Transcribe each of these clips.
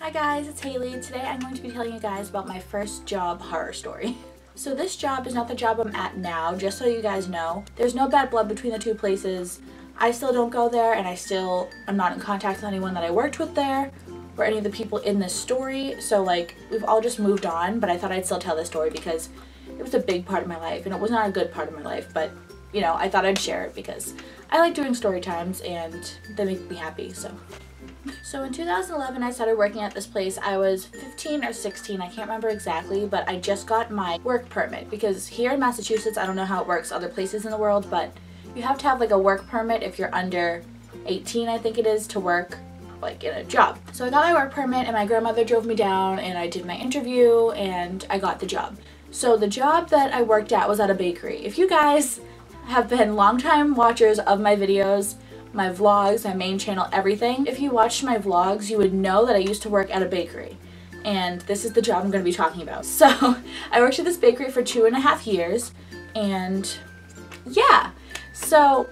Hi guys, it's Haley. Today I'm going to be telling you guys about my first job horror story. So this job is not the job I'm at now, just so you guys know. There's no bad blood between the two places. I still don't go there, and I still am not in contact with anyone that I worked with there or any of the people in this story. So like, we've all just moved on, but I thought I'd still tell this story because it was a big part of my life, and it was not a good part of my life, but you know, I thought I'd share it because I like doing story times and they make me happy, so. So in 2011, I started working at this place. I was 15 or 16, I can't remember exactly, but I just got my work permit because here in Massachusetts, I don't know how it works other places in the world, but you have to have like a work permit if you're under 18, I think it is, to work like in a job. So I got my work permit and my grandmother drove me down and I did my interview and I got the job. So the job that I worked at was at a bakery. If you guys have been longtime watchers of my videos, my vlogs, my main channel, everything, if you watched my vlogs, you would know that I used to work at a bakery. And this is the job I'm going to be talking about. So I worked at this bakery for 2.5 years, and yeah. So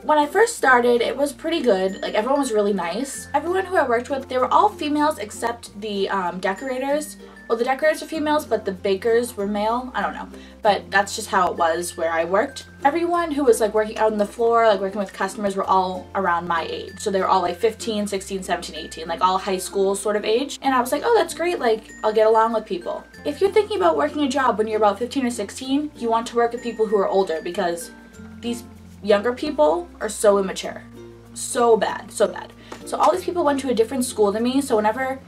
when I first started, it was pretty good. Like, everyone was really nice. Everyone who I worked with, they were all females except the decorators. Well, the decorators were females, but the bakers were male. I don't know. But that's just how it was where I worked. Everyone who was like working out on the floor, like working with customers, were all around my age. So they were all like 15, 16, 17, 18, like all high school sort of age. And I was like, oh, that's great. Like, I'll get along with people. If you're thinking about working a job when you're about 15 or 16, you want to work with people who are older because these younger people are so immature. So bad, so bad. So all these people went to a different school than me, so whenever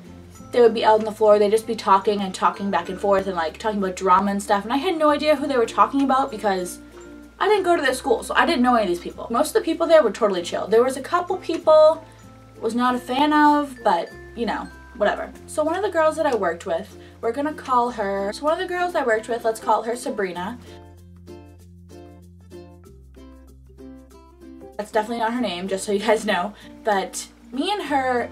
they would be out on the floor, they'd just be talking and talking back and forth and like talking about drama and stuff, and I had no idea who they were talking about because I didn't go to their school, so I didn't know any of these people. Most of the people there were totally chill. There was a couple people I was not a fan of, but you know, whatever. So one of the girls that I worked with, we're gonna call her, so one of the girls I worked with, let's call her Sabrina. That's definitely not her name, just so you guys know. But me and her,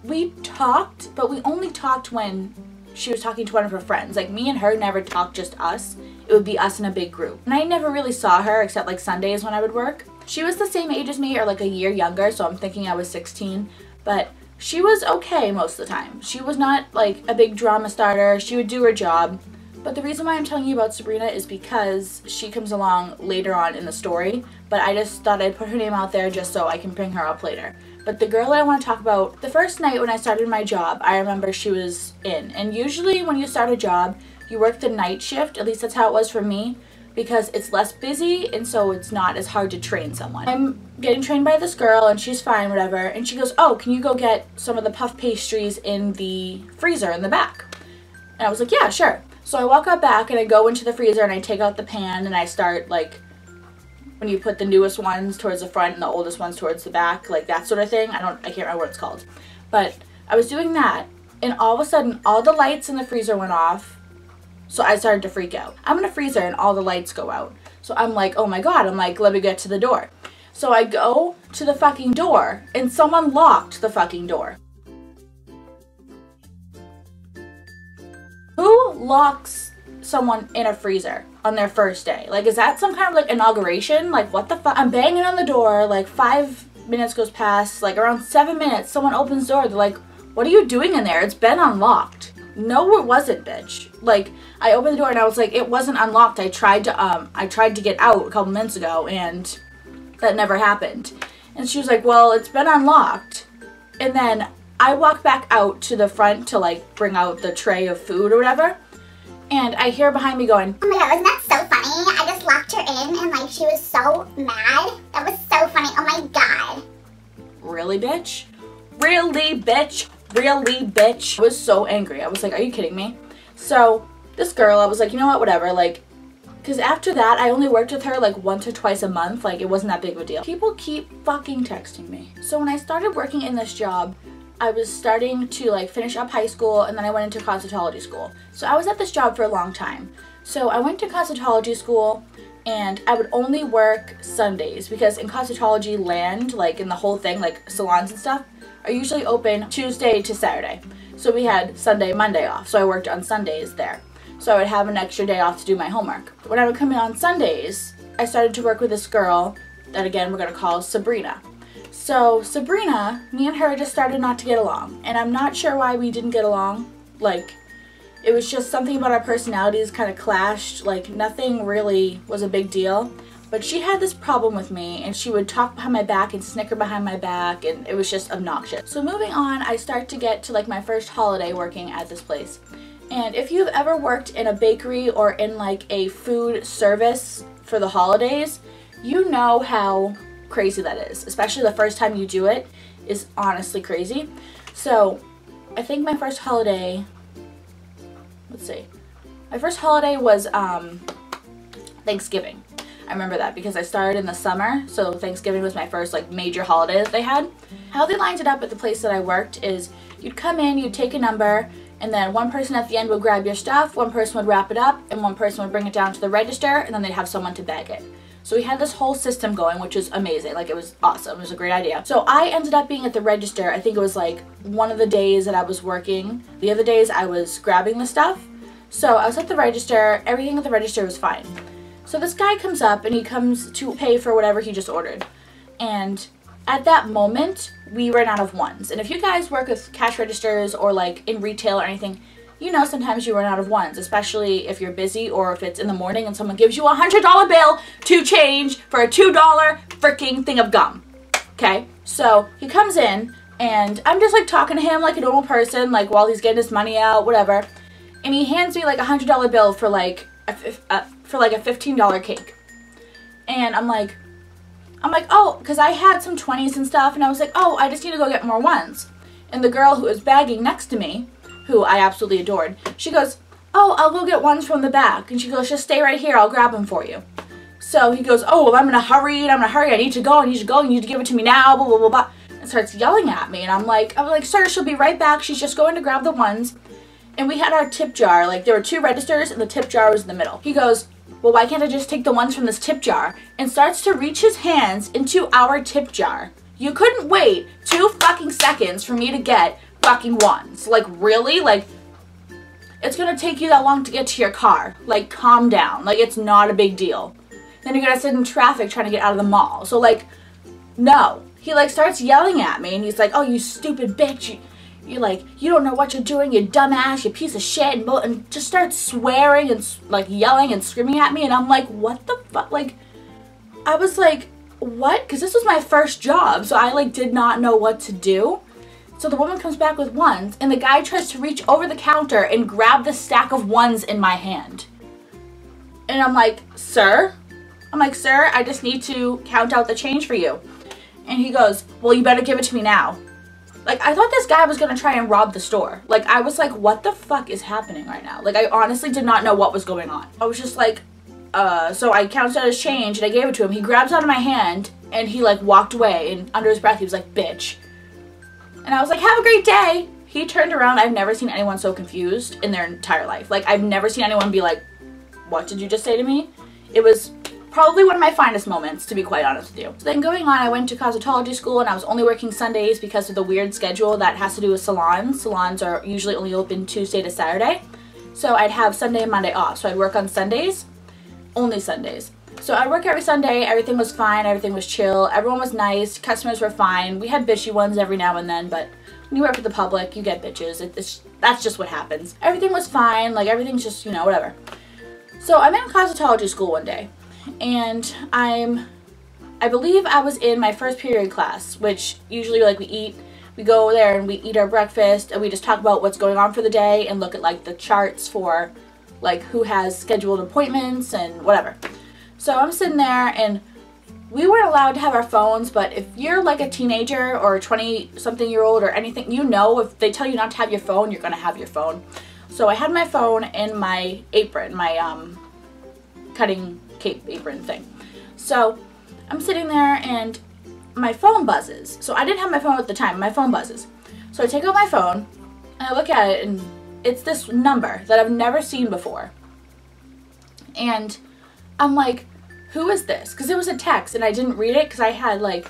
we talked, but we only talked when she was talking to one of her friends. Like, me and her never talked just us. It would be us in a big group. And I never really saw her except like Sundays when I would work. She was the same age as me, or like a year younger, so I'm thinking I was 16. But she was okay most of the time. She was not like a big drama starter. She would do her job. But the reason why I'm telling you about Sabrina is because she comes along later on in the story, but I just thought I'd put her name out there just so I can bring her up later. But the girl that I want to talk about, the first night when I started my job, I remember she was in. And usually when you start a job, you work the night shift, at least that's how it was for me, because it's less busy and so it's not as hard to train someone. I'm getting trained by this girl and she's fine, whatever, and she goes, oh, can you go get some of the puff pastries in the freezer in the back? And I was like, yeah, sure. So I walk out back and I go into the freezer and I take out the pan and I start like, when you put the newest ones towards the front and the oldest ones towards the back, like that sort of thing. I can't remember what it's called. But I was doing that and all of a sudden all the lights in the freezer went off. So I started to freak out. I'm in a freezer and all the lights go out. So I'm like, oh my God, I'm like, let me get to the door. So I go to the fucking door and someone locked the fucking door. Who locks someone in a freezer on their first day? Like, is that some kind of like inauguration? Like, what the fuck? I'm banging on the door, like 5 minutes goes past, like around 7 minutes, someone opens the door. They're like, what are you doing in there? It's been unlocked. No, it wasn't, bitch. Like, I opened the door and I was like, it wasn't unlocked. I tried to get out a couple minutes ago and that never happened. And she was like, well, it's been unlocked. And then I walk back out to the front to like bring out the tray of food or whatever, and I hear behind me going, oh my God, wasn't that so funny? I just locked her in and like she was so mad. That was so funny. Oh my God. Really, bitch? Really, bitch? Really, bitch? I was so angry. I was like, are you kidding me? So this girl, I was like, you know what, whatever, like, because after that, I only worked with her like once or twice a month. Like, it wasn't that big of a deal. People keep fucking texting me. So when I started working in this job, I was starting to like finish up high school and then I went into cosmetology school. So I was at this job for a long time. So I went to cosmetology school and I would only work Sundays because in cosmetology land, like in the whole thing, like salons and stuff, are usually open Tuesday to Saturday. So we had Sunday, Monday off. So I worked on Sundays there. So I would have an extra day off to do my homework. When I would come in on Sundays, I started to work with this girl that again we're gonna call Sabrina. So Sabrina, me and her just started not to get along, and I'm not sure why we didn't get along. Like, it was just something about our personalities kind of clashed. Like, nothing really was a big deal. But she had this problem with me, and she would talk behind my back and snicker behind my back, and it was just obnoxious. So moving on, I start to get to like my first holiday working at this place. And if you've ever worked in a bakery or in like a food service for the holidays, you know how crazy that is. Especially the first time you do it is honestly crazy. So I think my first holiday, let's see, my first holiday was Thanksgiving. I remember that because I started in the summer, so Thanksgiving was my first like major holiday that they had. How they lined it up at the place that I worked is you'd come in, you'd take a number, and then one person at the end would grab your stuff, one person would wrap it up, and one person would bring it down to the register, and then they'd have someone to bag it. So we had this whole system going, which was amazing. Like, it was awesome. It was a great idea. So I ended up being at the register. I think it was like one of the days that I was working. The other days I was grabbing the stuff. So I was at the register. Everything at the register was fine. So this guy comes up and he comes to pay for whatever he just ordered. And at that moment, we ran out of ones. And if you guys work with cash registers or like in retail or anything, you know sometimes you run out of ones, especially if you're busy or if it's in the morning and someone gives you a $100 bill to change for a $2 freaking thing of gum. Okay, so he comes in and I'm just like talking to him like a normal person, like while he's getting his money out, whatever. And he hands me like a $100 bill for like a $15 cake. And I'm like, oh, because I had some 20s and stuff, and I was like, oh, I just need to go get more ones. And the girl who was bagging next to me, who I absolutely adored, she goes, oh, I'll go get ones from the back. And she goes, just stay right here, I'll grab them for you. So he goes, oh, well, I'm in a hurry, I need to go, you need to give it to me now, blah, blah, blah, blah. And starts yelling at me, and I'm like, sir, she'll be right back, she's just going to grab the ones. And we had our tip jar, like there were 2 registers and the tip jar was in the middle. He goes, well, why can't I just take the ones from this tip jar? And starts to reach his hands into our tip jar. You couldn't wait 2 fucking seconds for me to get fucking ones. Like, really? Like, it's gonna take you that long to get to your car. Like, calm down. Like, it's not a big deal. Then you're gonna sit in traffic trying to get out of the mall. So, like, no. He, like, starts yelling at me and he's like, oh, you stupid bitch. You're like, you don't know what you're doing, you dumbass, you piece of shit, and just starts swearing and like yelling and screaming at me, and I'm like, what the fuck? Like, I was like, what? Because this was my first job, so I like did not know what to do. So the woman comes back with ones, and the guy tries to reach over the counter and grab the stack of ones in my hand. And I'm like, sir? Sir, I just need to count out the change for you. And he goes, well, you better give it to me now. Like, I thought this guy was gonna try and rob the store. Like, I was like, what the fuck is happening right now? Like, I honestly did not know what was going on. I was just like, so I counted out his change and I gave it to him. He grabs out of my hand and he like walked away, and under his breath he was like, bitch. And I was like, have a great day. He turned around. I've never seen anyone so confused in their entire life. Like, I've never seen anyone be like, what did you just say to me? It was probably one of my finest moments, to be quite honest with you. So then going on, I went to cosmetology school, and I was only working Sundays because of the weird schedule that has to do with salons. Salons are usually only open Tuesday to Saturday. So I'd have Sunday and Monday off. So I'd work on Sundays, only Sundays. So I'd work every Sunday. Everything was fine. Everything was chill. Everyone was nice. Customers were fine. We had bitchy ones every now and then, but when you work with the public, you get bitches. That's just what happens. Everything was fine. Like, everything's just, you know, whatever. So I'm in cosmetology school one day, and I believe I was in my first period class, which usually, like, we go there and we eat our breakfast and we just talk about what's going on for the day and look at like the charts for like who has scheduled appointments and whatever. So I'm sitting there, and we weren't allowed to have our phones, but if you're like a teenager or a 20-something-year-old or anything, you know, if they tell you not to have your phone, you're gonna have your phone. So I had my phone in my apron, my cutting cape apron thing. So I'm sitting there and my phone buzzes. So I didn't have my phone at the time, my phone buzzes. So I take out my phone and I look at it, and it's this number that I've never seen before. And I'm like, who is this? Because it was a text and I didn't read it because I had like,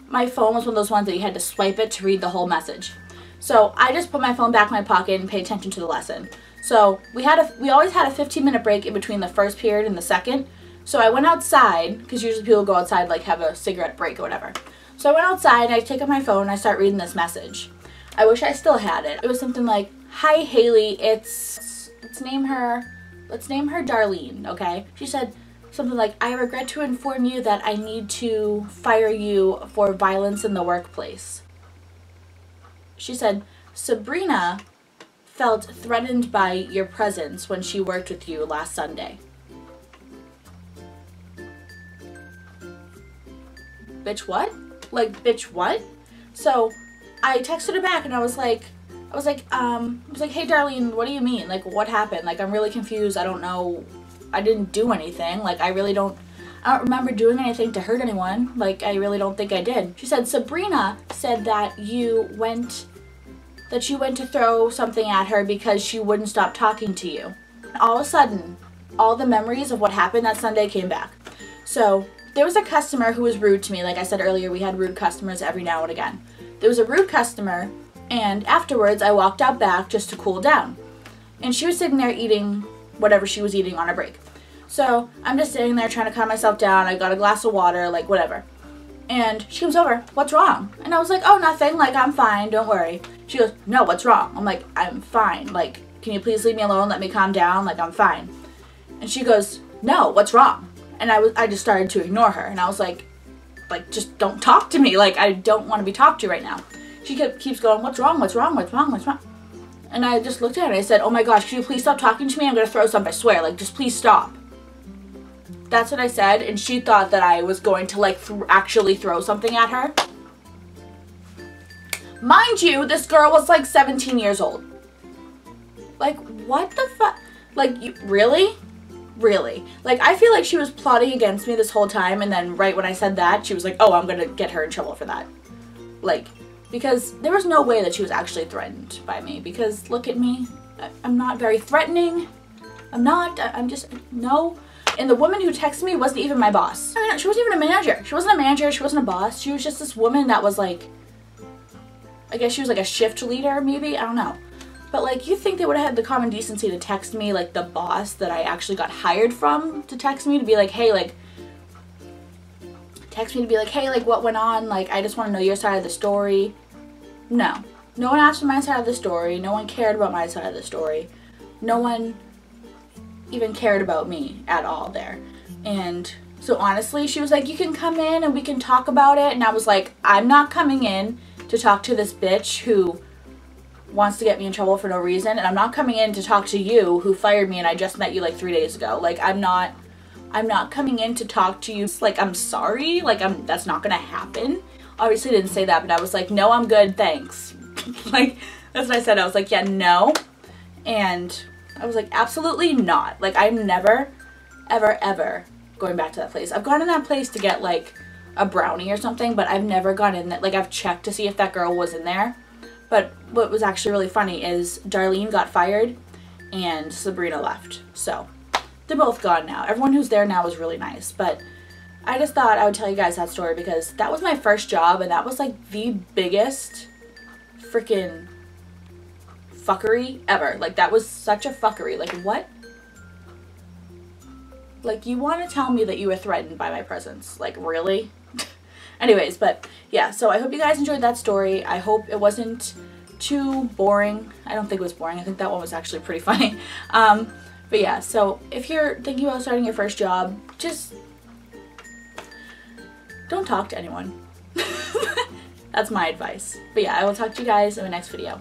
my phone was one of those ones that you had to swipe it to read the whole message. So I just put my phone back in my pocket and paid attention to the lesson. So we always had a 15-minute break in between the first period and the second. So I went outside, because usually people go outside, like have a cigarette break or whatever. So I went outside and I take out my phone and I start reading this message. I wish I still had it. It was something like, "Hi Haley, let's name her Darlene, okay?" She said something like, "I regret to inform you that I need to fire you for violence in the workplace." She said, "Sabrina felt threatened by your presence when she worked with you last Sunday." Bitch, what? Like, bitch, what? So I texted her back and I was like, "Hey Darlene, what do you mean? Like, what happened? Like, I'm really confused. I don't know. I didn't do anything. Like, I don't remember doing anything to hurt anyone. Like, I really don't think I did." She said, "Sabrina said that you went to throw something at her because she wouldn't stop talking to you." All of a sudden, all the memories of what happened that Sunday came back. So there was a customer who was rude to me. Like I said earlier, we had rude customers every now and again. There was a rude customer, and afterwards I walked out back just to cool down. And she was sitting there eating whatever she was eating on her break. So I'm just sitting there trying to calm myself down. I got a glass of water, like whatever. And she comes over, "What's wrong?" And I was like, "Oh, nothing, like I'm fine, don't worry." She goes, "No, what's wrong?" I'm like, "I'm fine, like can you please leave me alone, let me calm down, like I'm fine." And she goes, "No, what's wrong?" And I just started to ignore her, and I was like, just don't talk to me, like I don't want to be talked to right now. She keeps going, "What's wrong, what's wrong, what's wrong, what's wrong?" And I just looked at her and I said, "Oh my gosh, can you please stop talking to me? I'm gonna throw something, I swear, like just please stop." That's what I said, and she thought that I was going to like actually throw something at her. Mind you, this girl was like 17 years old. Like, what the fuck? Like, you really? Really? Like, I feel like she was plotting against me this whole time, and then right when I said that, she was like, "Oh, I'm gonna get her in trouble for that." Like, because there was no way that she was actually threatened by me, because look at me. I'm not very threatening. I'm just, no. And the woman who texted me wasn't even my boss. I mean, she wasn't even a manager. She wasn't a manager, she wasn't a boss. She was just this woman that was like, I guess she was like a shift leader, maybe? I don't know. But like, you think they would have had the common decency to text me, like the boss that I actually got hired from to text me to be like, "Hey, like, what went on? Like, I just want to know your side of the story." No. No one asked for my side of the story. No one cared about my side of the story. No one even cared about me at all there. And so honestly, she was like, "You can come in and we can talk about it." And I was like, "I'm not coming in to talk to this bitch who wants to get me in trouble for no reason, and I'm not coming in to talk to you who fired me and I just met you like 3 days ago. Like, I'm not coming in to talk to you. Like, I'm sorry, like that's not gonna happen." Obviously I didn't say that, but I was like, "No, I'm good, thanks." Like, that's what I said. I was like, "Yeah, no." And I was like, "Absolutely not. Like, I'm never, ever, ever going back to that place." I've gone in that place to get like a brownie or something, but I've never gone in that. Like, I've checked to see if that girl was in there. But what was actually really funny is Darlene got fired and Sabrina left. So they're both gone now. Everyone who's there now is really nice. But I just thought I would tell you guys that story because that was my first job, and that was like the biggest freaking fuckery ever. Like, that was such a fuckery. Like, what? Like, you want to tell me that you were threatened by my presence? Like, really? Anyways, but yeah, so I hope you guys enjoyed that story. I hope it wasn't too boring. I don't think it was boring. I think that one was actually pretty funny. But yeah, so if you're thinking about starting your first job, just don't talk to anyone. That's my advice. But yeah, I will talk to you guys in the next video.